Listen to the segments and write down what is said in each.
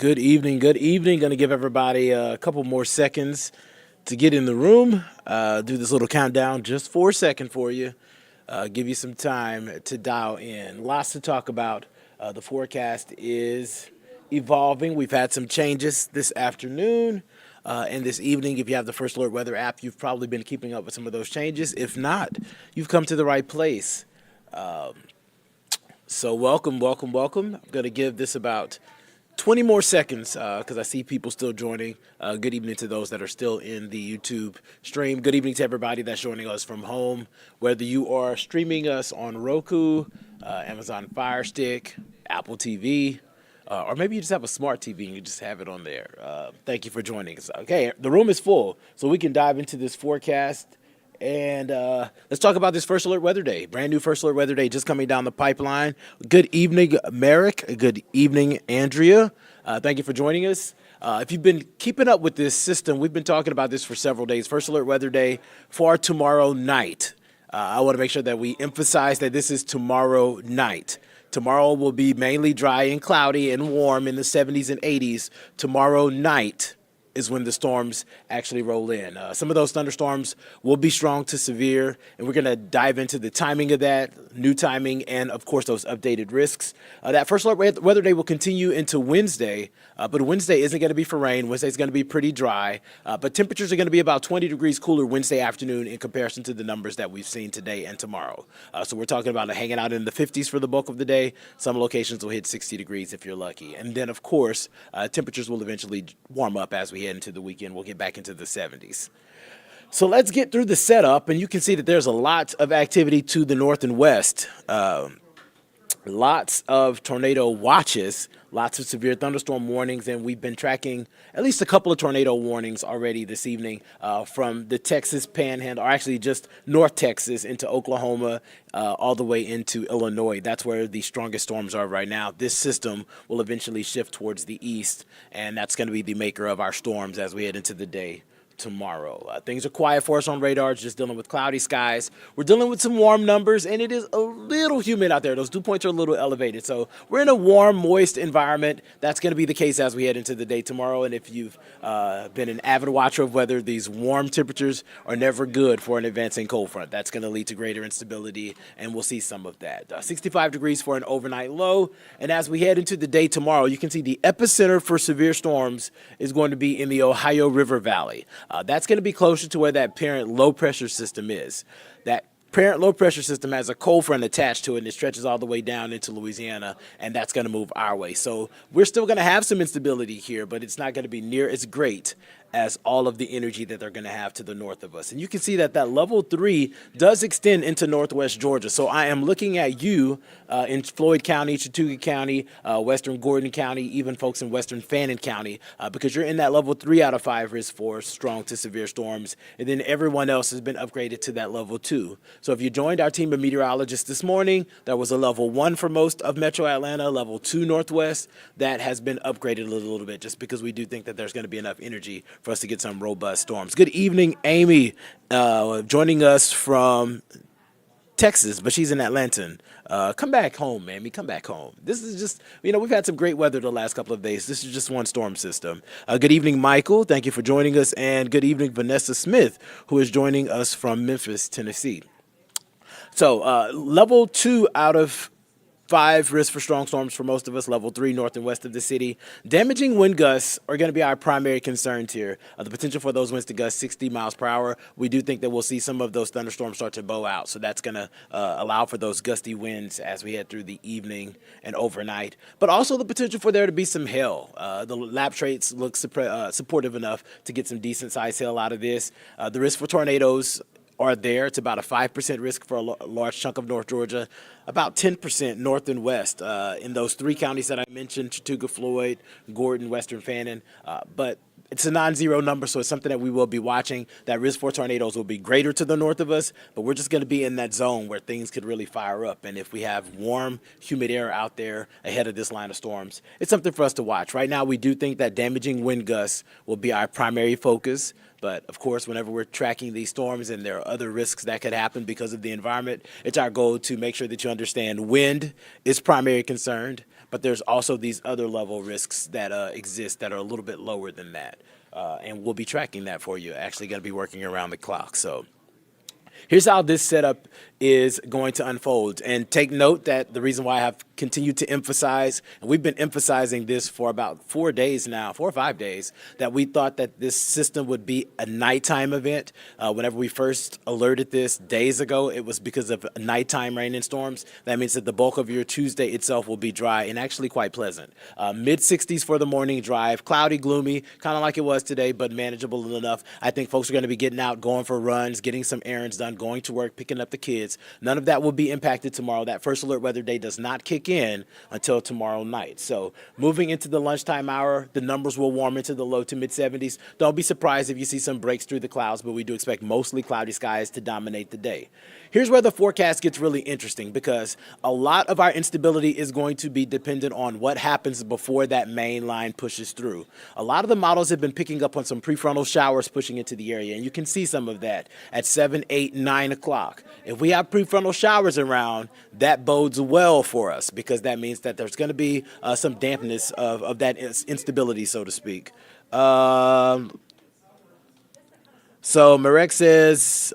Good evening. Good evening. Going to give everybody a couple more seconds to get in the room. Do this little countdown just for a second for you. Give you some time to dial in. Lots to talk about. The forecast is evolving. We've had some changes this afternoon and this evening. If you have the First Alert Weather app, you've probably been keeping up with some of those changes. If not, you've come to the right place. So welcome, welcome, welcome. I'm going to give this about 20 more seconds because I see people still joining. Good evening to those that are still in the YouTube stream. Good evening to everybody that's joining us from home, whether you are streaming us on Roku, Amazon Fire Stick, Apple TV, or maybe you just have a smart TV and you just have it on there. Thank you for joining us. Okay, the room is full, so we can dive into this forecast. And let's talk about this First Alert Weather Day. Brand new First Alert Weather Day just coming down the pipeline. Good evening, Merrick. Good evening, Andrea. Thank you for joining us. If you've been keeping up with this system, we've been talking about this for several days. First Alert Weather Day for tomorrow night. I want to make sure that we emphasize that this is tomorrow night. Tomorrow will be mainly dry and cloudy and warm in the 70s and 80s. Tomorrow night is when the storms actually roll in. Some of those thunderstorms will be strong to severe, and we're going to dive into the timing of that, new timing, and, of course, those updated risks. That First Alert Weather Day will continue into Wednesday, but Wednesday isn't going to be for rain. Wednesday is going to be pretty dry, but temperatures are going to be about 20 degrees cooler Wednesday afternoon in comparison to the numbers that we've seen today and tomorrow. So we're talking about hanging out in the 50s for the bulk of the day. Some locations will hit 60 degrees if you're lucky. And then, of course, temperatures will eventually warm up as we head into the weekend. We'll get back into the 70s. So let's get through the setup, and you can see that there's a lot of activity to the north and west. Lots of tornado watches, lots of severe thunderstorm warnings, and we've been tracking at least a couple of tornado warnings already this evening from the Texas Panhandle, or actually just North Texas into Oklahoma, all the way into Illinois. That's where the strongest storms are right now. This system will eventually shift towards the east, and that's going to be the maker of our storms as we head into the day tomorrow. Things are quiet for us on radar, just dealing with cloudy skies. We're dealing with some warm numbers, and it is a little humid out there. Those dew points are a little elevated. So we're in a warm, moist environment. That's going to be the case as we head into the day tomorrow. And if you've been an avid watcher of weather, these warm temperatures are never good for an advancing cold front. That's going to lead to greater instability, and we'll see some of that. 65 degrees for an overnight low. And as we head into the day tomorrow, you can see the epicenter for severe storms is going to be in the Ohio River Valley. That's going to be closer to where that parent low-pressure system is. That parent low-pressure system has a cold front attached to it, and it stretches all the way down into Louisiana, and that's going to move our way. So we're still going to have some instability here, but it's not going to be near as great as all of the energy that they're going to have to the north of us. And you can see that that level 3 does extend into northwest Georgia. So I am looking at you in Floyd County, Chattooga County, western Gordon County, even folks in western Fannin County, because you're in that level 3 out of 5 risk for strong to severe storms. And then everyone else has been upgraded to that level 2. So if you joined our team of meteorologists this morning, there was a level 1 for most of Metro Atlanta, level 2 northwest. That has been upgraded a little bit just because we do think that there's going to be enough energy for us to get some robust storms. Good evening, Amy, joining us from Texas, but she's in Atlanta. Come back home, Amy. Come back home. This is just, we've had some great weather the last couple of days. This is just one storm system. Good evening, Michael. Thank you for joining us. And good evening, Vanessa Smith, who is joining us from Memphis, Tennessee. So level 2 out of 5 risk for strong storms for most of us, level 3 north and west of the city. Damaging wind gusts are going to be our primary concerns here. The potential for those winds to gust 60 miles per hour. We do think that we'll see some of those thunderstorms start to bow out. So that's going to allow for those gusty winds as we head through the evening and overnight. But also the potential for there to be some hail. The lap traits look supportive enough to get some decent sized hail out of this. The risk for tornadoes are there. It's about a 5% risk for a large chunk of North Georgia, about 10% north and west in those 3 counties that I mentioned, Chattooga, Floyd, Gordon, Western Fannin. But it's a non-zero number, so it's something that we will be watching. That risk for tornadoes will be greater to the north of us, but we're just going to be in that zone where things could really fire up. And if we have warm, humid air out there ahead of this line of storms, it's something for us to watch. Right now, we do think that damaging wind gusts will be our primary focus. But of course, whenever we're tracking these storms and there are other risks that could happen because of the environment, it's our goal to make sure that you understand wind is primary concern, but there's also these other level risks that exist that are a little bit lower than that. And we'll be tracking that for you. Actually going to be working around the clock. So here's how this setup is going to unfold. And take note that the reason why I have continued to emphasize, and we've been emphasizing this for about 4 days now, 4 or 5 days, that we thought that this system would be a nighttime event. Whenever we first alerted this days ago, it was because of nighttime rain and storms. That means that the bulk of your Tuesday itself will be dry and actually quite pleasant. Mid 60s for the morning drive, cloudy, gloomy, kind of like it was today, but manageable enough. I think folks are going to be getting out, going for runs, getting some errands done, going to work, picking up the kids. None of that will be impacted tomorrow. That first alert weather day does not kick in until tomorrow night. So moving into the lunchtime hour, the numbers will warm into the low to mid 70s. Don't be surprised if you see some breaks through the clouds, but we do expect mostly cloudy skies to dominate the day. Here's where the forecast gets really interesting because a lot of our instability is going to be dependent on what happens before that main line pushes through. A lot of the models have been picking up on some prefrontal showers pushing into the area, and you can see some of that at 7, 8, 9 o'clock. If we have prefrontal showers around, that bodes well for us because that means that there's going to be some dampness of that instability, so to speak. So Marek says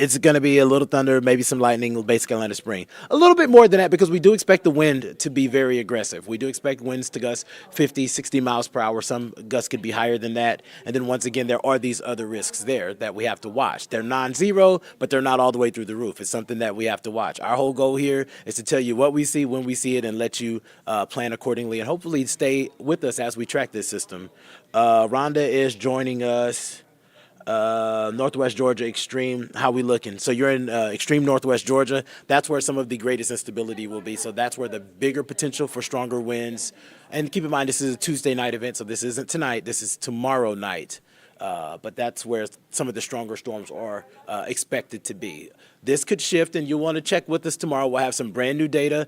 it's going to be a little thunder, maybe some lightning, base Carolina spring. A little bit more than that because we do expect the wind to be very aggressive. We do expect winds to gust 50, 60 miles per hour. Some gusts could be higher than that. And then once again, there are these other risks there that we have to watch. They're non-zero, but they're not all the way through the roof. It's something that we have to watch. Our whole goal here is to tell you what we see, when we see it, and let you plan accordingly and hopefully stay with us as we track this system. Rhonda is joining us. Northwest Georgia extreme, how we looking? So you're in extreme Northwest Georgia. That's where some of the greatest instability will be. So that's where the bigger potential for stronger winds. And keep in mind, this is a Tuesday night event, so this isn't tonight. This is tomorrow night. But that's where some of the stronger storms are expected to be. This could shift, and you'll want to check with us tomorrow. We'll have some brand new data.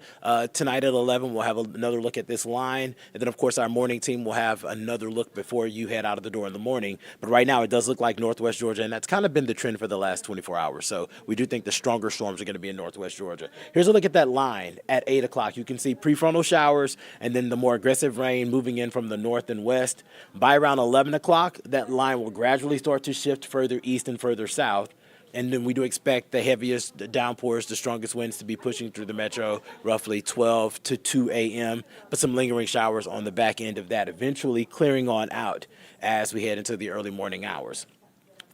Tonight at 11, we'll have another look at this line. And then, of course, our morning team will have another look before you head out of the door in the morning. But right now, it does look like Northwest Georgia, and that's kind of been the trend for the last 24 hours. So we do think the stronger storms are going to be in Northwest Georgia. Here's a look at that line at 8 o'clock. You can see prefrontal showers and then the more aggressive rain moving in from the north and west. By around 11 o'clock, that line will gradually start to shift further east and further south. And then we do expect the heaviest downpours, the strongest winds to be pushing through the metro roughly 12 to 2 a.m., but some lingering showers on the back end of that, eventually clearing on out as we head into the early morning hours.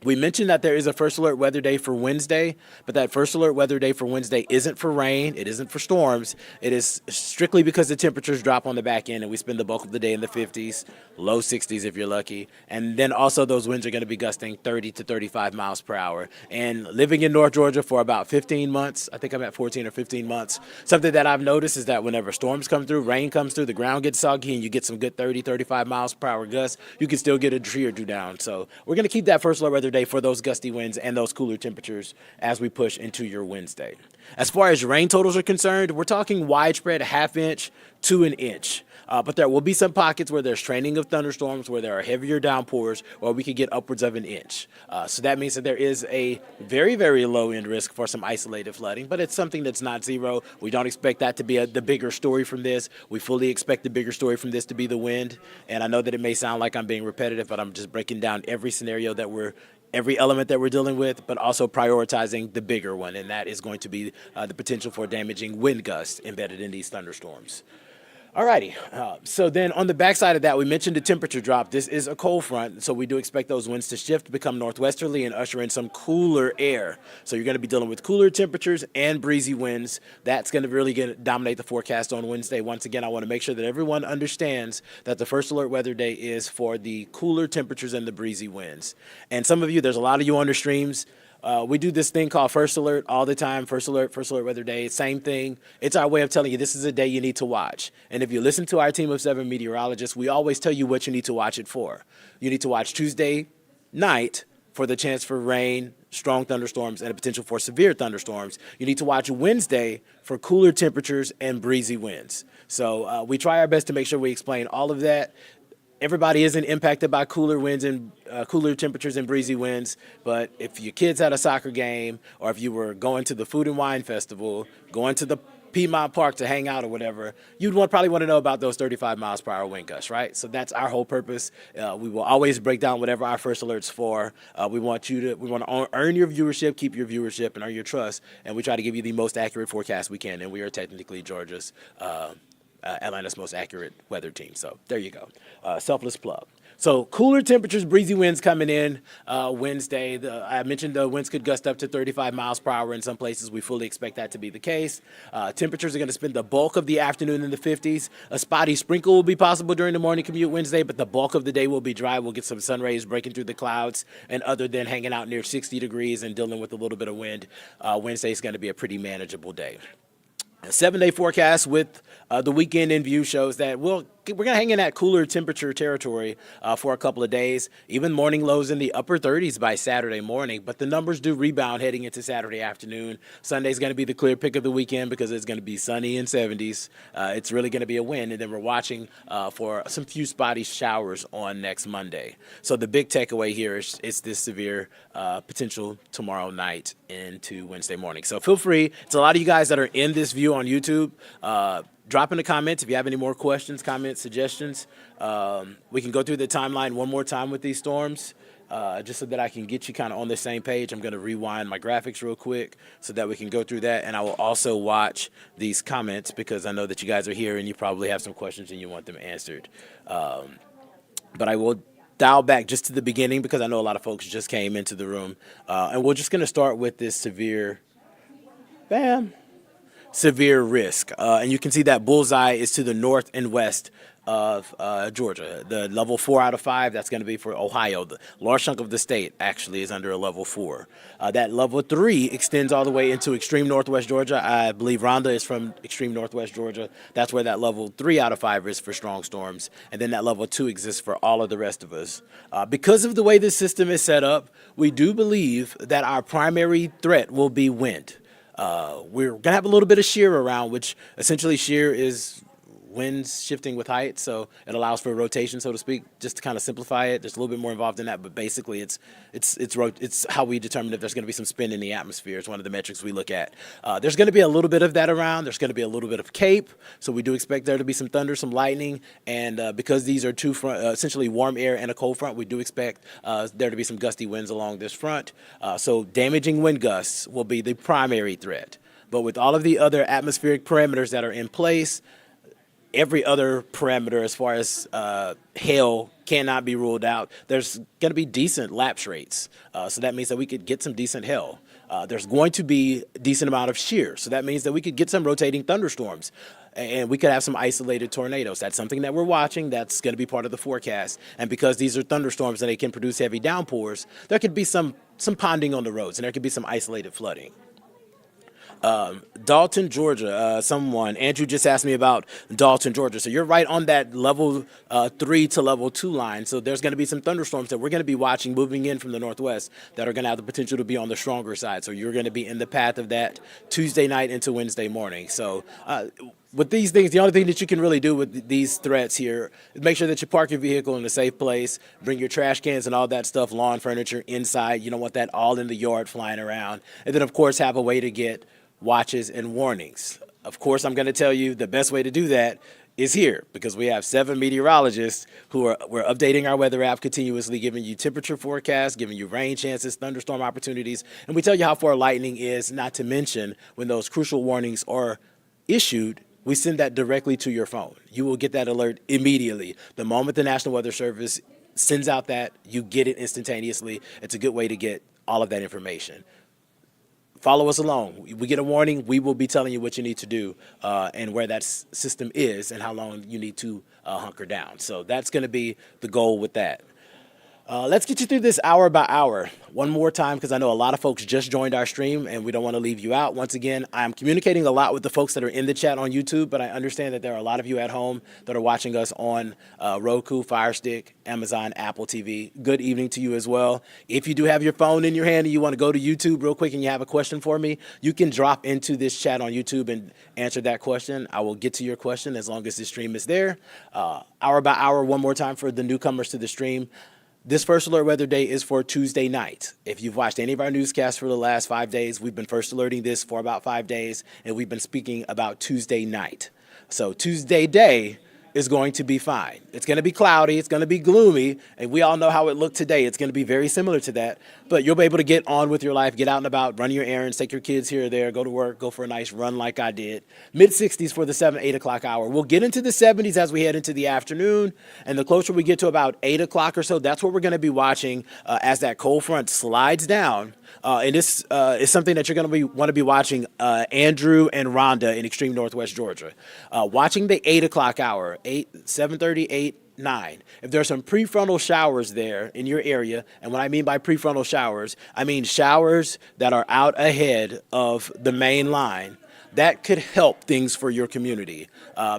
We mentioned that there is a first alert weather day for Wednesday, but that first alert weather day for Wednesday isn't for rain. It isn't for storms. It is strictly because the temperatures drop on the back end and we spend the bulk of the day in the 50s, low 60s if you're lucky. And then also those winds are going to be gusting 30 to 35 miles per hour. And living in North Georgia for about 15 months, I think I'm at 14 or 15 months, something that I've noticed is that whenever storms come through, rain comes through, the ground gets soggy and you get some good 30, 35 miles per hour gusts, you can still get a tree or two down. So we're going to keep that first alert weather day for those gusty winds and those cooler temperatures as we push into your Wednesday. As far as rain totals are concerned, we're talking widespread ½ inch to an inch. But there will be some pockets where there's training of thunderstorms, where there are heavier downpours, or we could get upwards of an inch. So that means that there is a very, very low end risk for some isolated flooding, but it's something that's not zero. We don't expect that to be the bigger story from this. We fully expect the bigger story from this to be the wind. And I know that it may sound like I'm being repetitive, but I'm just breaking down every scenario every element that we're dealing with, but also prioritizing the bigger one, and that is going to be the potential for damaging wind gusts embedded in these thunderstorms. Alrighty, so then on the backside of that, we mentioned the temperature drop. This is a cold front, so we do expect those winds to shift, become northwesterly, and usher in some cooler air. So you're going to be dealing with cooler temperatures and breezy winds. That's going to really dominate the forecast on Wednesday. Once again, I want to make sure that everyone understands that the first alert weather day is for the cooler temperatures and the breezy winds. And some of you, there's a lot of you on the streams. We do this thing called First Alert all the time. First Alert weather day, same thing. It's our way of telling you this is a day you need to watch. And if you listen to our team of 7 meteorologists, we always tell you what you need to watch it for. You need to watch Tuesday night for the chance for rain, strong thunderstorms, and a potential for severe thunderstorms. You need to watch Wednesday for cooler temperatures and breezy winds. So we try our best to make sure we explain all of that. everybody isn't impacted by cooler winds and cooler temperatures and breezy winds. But if your kids had a soccer game, or if you were going to the Food and Wine Festival, going to the Piedmont Park to hang out or whatever, you'd probably want to know about those 35 miles per hour wind gusts, right? So that's our whole purpose. We will always break down whatever our first alert's for. We want to earn your viewership, keep your viewership, and earn your trust. And we try to give you the most accurate forecast we can. And we are technically Georgia's Atlanta's most accurate weather team. So there you go. Selfless plug. So cooler temperatures, breezy winds coming in Wednesday. I mentioned the winds could gust up to 35 miles per hour in some places. We fully expect that to be the case. Temperatures are going to spend the bulk of the afternoon in the 50s. A spotty sprinkle will be possible during the morning commute Wednesday, but the bulk of the day will be dry. We'll get some sun rays breaking through the clouds, and other than hanging out near 60 degrees and dealing with a little bit of wind, Wednesday is going to be a pretty manageable day. A 7-day forecast with the weekend in view shows that we're going to hang in that cooler temperature territory for a couple of days, even morning lows in the upper 30s by Saturday morning. But the numbers do rebound heading into Saturday afternoon. Sunday's going to be the clear pick of the weekend because it's going to be sunny and 70s. It's really going to be a win. And then we're watching for some few spotty showers on next Monday. So the big takeaway here is this severe potential tomorrow night into Wednesday morning. So feel free. It's a lot of you guys that are in this view on YouTube. Drop in the comments if you have any more questions, comments, suggestions. We can go through the timeline one more time with these storms, just so that I can get you kind of on the same page. I'm going to rewind my graphics real quick so that we can go through that. And I will also watch these comments because I know that you guys are here and you probably have some questions and you want them answered. But I will dial back just to the beginning because I know a lot of folks just came into the room. And we're just going to start with this severe risk. And you can see that bullseye is to the north and west of Georgia. The level 4 out of 5, that's going to be for Ohio. The large chunk of the state actually is under a level 4. That level 3 extends all the way into extreme northwest Georgia. I believe Rhonda is from extreme northwest Georgia. That's where that level 3 out of 5 is for strong storms. And then that level 2 exists for all of the rest of us. Because of the way this system is set up, we do believe that our primary threat will be wind. We're going to have a little bit of shear around, which essentially shear is winds shifting with height, so it allows for rotation, so to speak. Just to kind of simplify it, there's a little bit more involved in that, but basically it's how we determine if there's going to be some spin in the atmosphere. It's one of the metrics we look at. There's going to be a little bit of that around. There's going to be a little bit of cape, so we do expect there to be some thunder, some lightning, and because these are two front, essentially warm air and a cold front, we do expect there to be some gusty winds along this front. So damaging wind gusts will be the primary threat. But with all of the other atmospheric parameters that are in place, every other parameter as far as hail cannot be ruled out. There's going to be decent lapse rates. So that means that we could get some decent hail. There's going to be a decent amount of shear. So that means that we could get some rotating thunderstorms. And we could have some isolated tornadoes. That's something that we're watching. That's going to be part of the forecast. And because these are thunderstorms and they can produce heavy downpours, there could be some ponding on the roads and there could be some isolated flooding. Dalton, Georgia, Andrew just asked me about Dalton, Georgia. So you're right on that level 3 to level 2 line. So there's going to be some thunderstorms that we're going to be watching moving in from the northwest that are going to have the potential to be on the stronger side. So you're going to be in the path of that Tuesday night into Wednesday morning. So with these things, the only thing that you can really do with these threats here is make sure that you park your vehicle in a safe place, bring your trash cans and all that stuff, lawn furniture inside. You don't want that all in the yard flying around. And then, of course, have a way to get watches and warnings. Of course, I'm going to tell you the best way to do that is here because we have 7 meteorologists we're updating our weather app continuously, giving you temperature forecasts, giving you rain chances, thunderstorm opportunities, and we tell you how far lightning is, not to mention when those crucial warnings are issued, we send that directly to your phone. You will get that alert immediately. The moment the National Weather Service sends out that, you get it instantaneously. It's a good way to get all of that information. Follow us along. We get a warning, we will be telling you what you need to do and where that system is and how long you need to hunker down. So that's going to be the goal with that. Let's get you through this hour by hour one more time because I know a lot of folks just joined our stream and we don't want to leave you out. Once again, I'm communicating a lot with the folks that are in the chat on YouTube, but I understand that there are a lot of you at home that are watching us on Roku, Fire Stick, Amazon, Apple TV. Good evening to you as well. If you do have your phone in your hand and you want to go to YouTube real quick and you have a question for me, you can drop into this chat on YouTube and answer that question. I will get to your question as long as the stream is there. Hour by hour, one more time for the newcomers to the stream. This First Alert Weather Day is for Tuesday night. If you've watched any of our newscasts for the last 5 days, we've been first alerting this for about 5 days, and we've been speaking about Tuesday night. So Tuesday day is going to be fine. It's going to be cloudy, it's going to be gloomy, and we all know how it looked today. It's going to be very similar to that, but you'll be able to get on with your life, get out and about, run your errands, take your kids here or there, go to work, go for a nice run like I did. Mid-60s for the 7, 8 o'clock hour. We'll get into the 70s as we head into the afternoon, and the closer we get to about 8 o'clock or so, that's what we're going to be watching as that cold front slides down. And this is something that you're going to want to be watching Andrew and Rhonda in extreme northwest Georgia. Watching the 8 o'clock hour, 7:30, 8, 9. If there's some prefrontal showers there in your area, and what I mean by prefrontal showers, I mean showers that are out ahead of the main line, that could help things for your community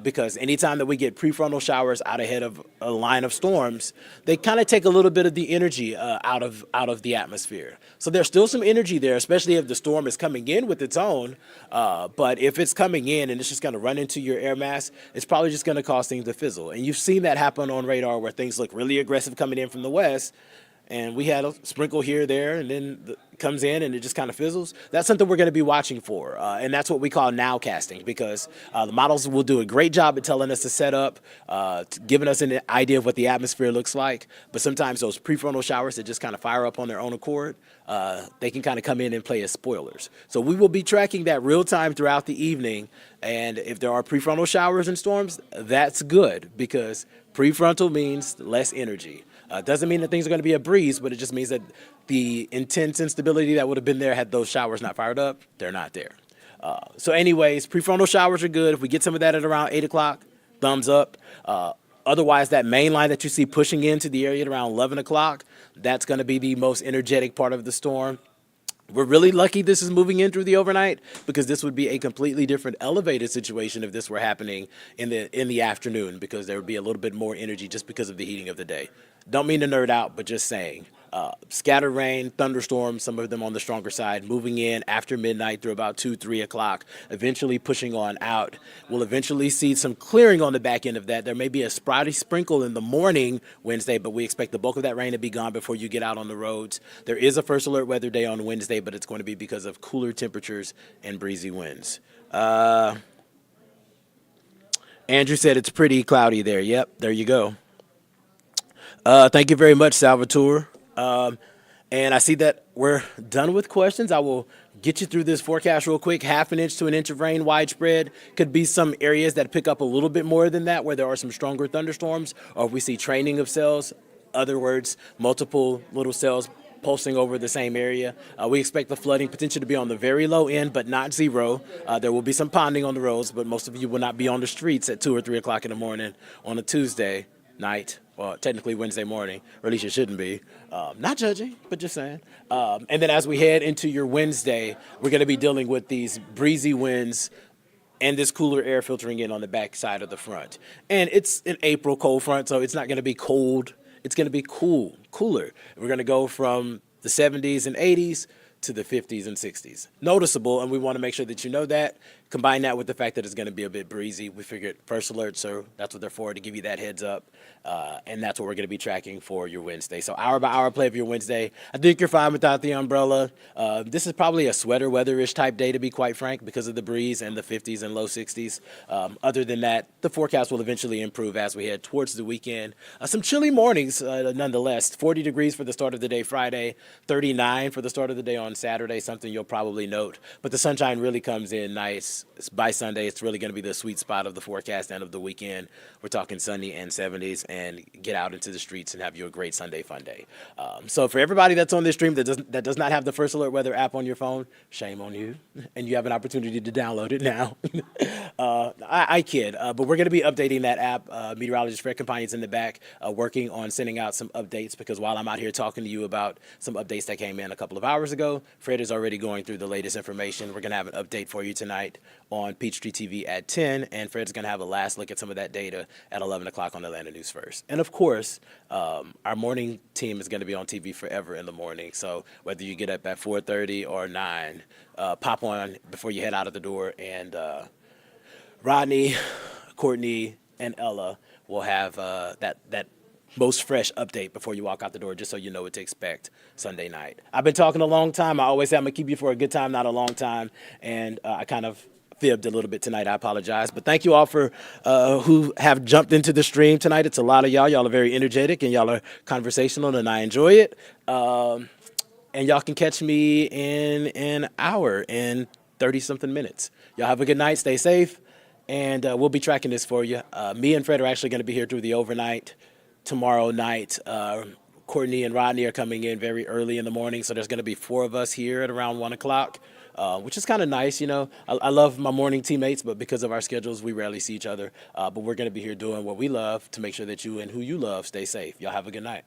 because anytime that we get prefrontal showers out ahead of a line of storms, they kind of take a little bit of the energy out of the atmosphere. So there's still some energy there, especially if the storm is coming in with its own. But if it's coming in and it's just going to run into your air mass, it's probably just going to cause things to fizzle. And you've seen that happen on radar where things look really aggressive coming in from the west. And we had a sprinkle here, there, and then it comes in and it just kind of fizzles. That's something we're going to be watching for. And that's what we call nowcasting because the models will do a great job at telling us to set up, giving us an idea of what the atmosphere looks like. But sometimes those prefrontal showers that just kind of fire up on their own accord, they can kind of come in and play as spoilers. So we will be tracking that real time throughout the evening. And if there are prefrontal showers and storms, that's good because prefrontal means less energy. Doesn't mean that things are going to be a breeze, but it just means that the intense instability that would have been there had those showers not fired up, they're not there. So anyways, prefrontal showers are good. If we get some of that at around 8 o'clock, thumbs up. Otherwise, that main line that you see pushing into the area at around 11 o'clock, that's going to be the most energetic part of the storm. We're really lucky this is moving in through the overnight because this would be a completely different elevated situation if this were happening in the afternoon because there would be a little bit more energy just because of the heating of the day. Don't mean to nerd out, but just saying. Scattered rain, thunderstorms, some of them on the stronger side, moving in after midnight through about 2, 3 o'clock, eventually pushing on out. We'll eventually see some clearing on the back end of that. There may be a spotty sprinkle in the morning Wednesday, but we expect the bulk of that rain to be gone before you get out on the roads. There is a first alert weather day on Wednesday, but it's going to be because of cooler temperatures and breezy winds. Andrew said it's pretty cloudy there. Yep, there you go. Thank you very much, Salvatore. And I see that we're done with questions. I will get you through this forecast real quick. 1/2 inch to 1 inch of rain widespread. Could be some areas that pick up a little bit more than that where there are some stronger thunderstorms or if we see training of cells. Other words, multiple little cells pulsing over the same area. We expect the flooding potential to be on the very low end, but not zero. There will be some ponding on the roads, but most of you will not be on the streets at 2 or 3 o'clock in the morning on a Tuesday night. Well, technically Wednesday morning, or at least you shouldn't be. Not judging, but just saying. And then as we head into your Wednesday, we're going to be dealing with these breezy winds and this cooler air filtering in on the back side of the front. And it's an April cold front, so it's not going to be cold. It's going to be cooler. We're going to go from the 70s and 80s to the 50s and 60s. Noticeable, and we want to make sure that you know that. Combine that with the fact that it's going to be a bit breezy. We figured first alert, so that's what they're for, to give you that heads up. And that's what we're going to be tracking for your Wednesday. So hour by hour play of your Wednesday. I think you're fine without the umbrella. This is probably a sweater weather-ish type day, to be quite frank, because of the breeze and the 50s and low 60s. Other than that, the forecast will eventually improve as we head towards the weekend. Some chilly mornings, nonetheless. 40 degrees for the start of the day Friday, 39 for the start of the day on Saturday, something you'll probably note. But the sunshine really comes in nice by Sunday, it's really going to be the sweet spot of the forecast and of the weekend. We're talking sunny and 70s, and get out into the streets and have you a great Sunday fun day. So for everybody that's on this stream that does not have the First Alert Weather app on your phone, shame on you, and you have an opportunity to download it now. I kid, but we're going to be updating that app. Meteorologist Fred Campagne's in the back working on sending out some updates, because while I'm out here talking to you about some updates that came in a couple of hours ago, Fred is already going through the latest information. We're going to have an update for you tonight on Peachtree TV at 10, and Fred's going to have a last look at some of that data at 11 o'clock on Atlanta News First. And of course, our morning team is going to be on TV forever in the morning, so whether you get up at 4:30 or 9, pop on before you head out of the door, and Rodney, Courtney, and Ella will have that most fresh update before you walk out the door, just so you know what to expect Sunday night. I've been talking a long time. I always say I'm going to keep you for a good time, not a long time, and I kind of fibbed a little bit tonight. I apologize. But thank you all for who have jumped into the stream tonight. It's a lot of y'all. Y'all are very energetic, and y'all are conversational, and I enjoy it. And y'all can catch me in an hour and 30-something minutes. Y'all have a good night. Stay safe. And we'll be tracking this for you. Me and Fred are actually going to be here through the overnight. Tomorrow night, Courtney and Rodney are coming in very early in the morning, so there's going to be 4 of us here at around 1 o'clock, which is kind of nice. You know, I love my morning teammates, but because of our schedules, we rarely see each other. But we're going to be here doing what we love to make sure that you and who you love stay safe. Y'all have a good night.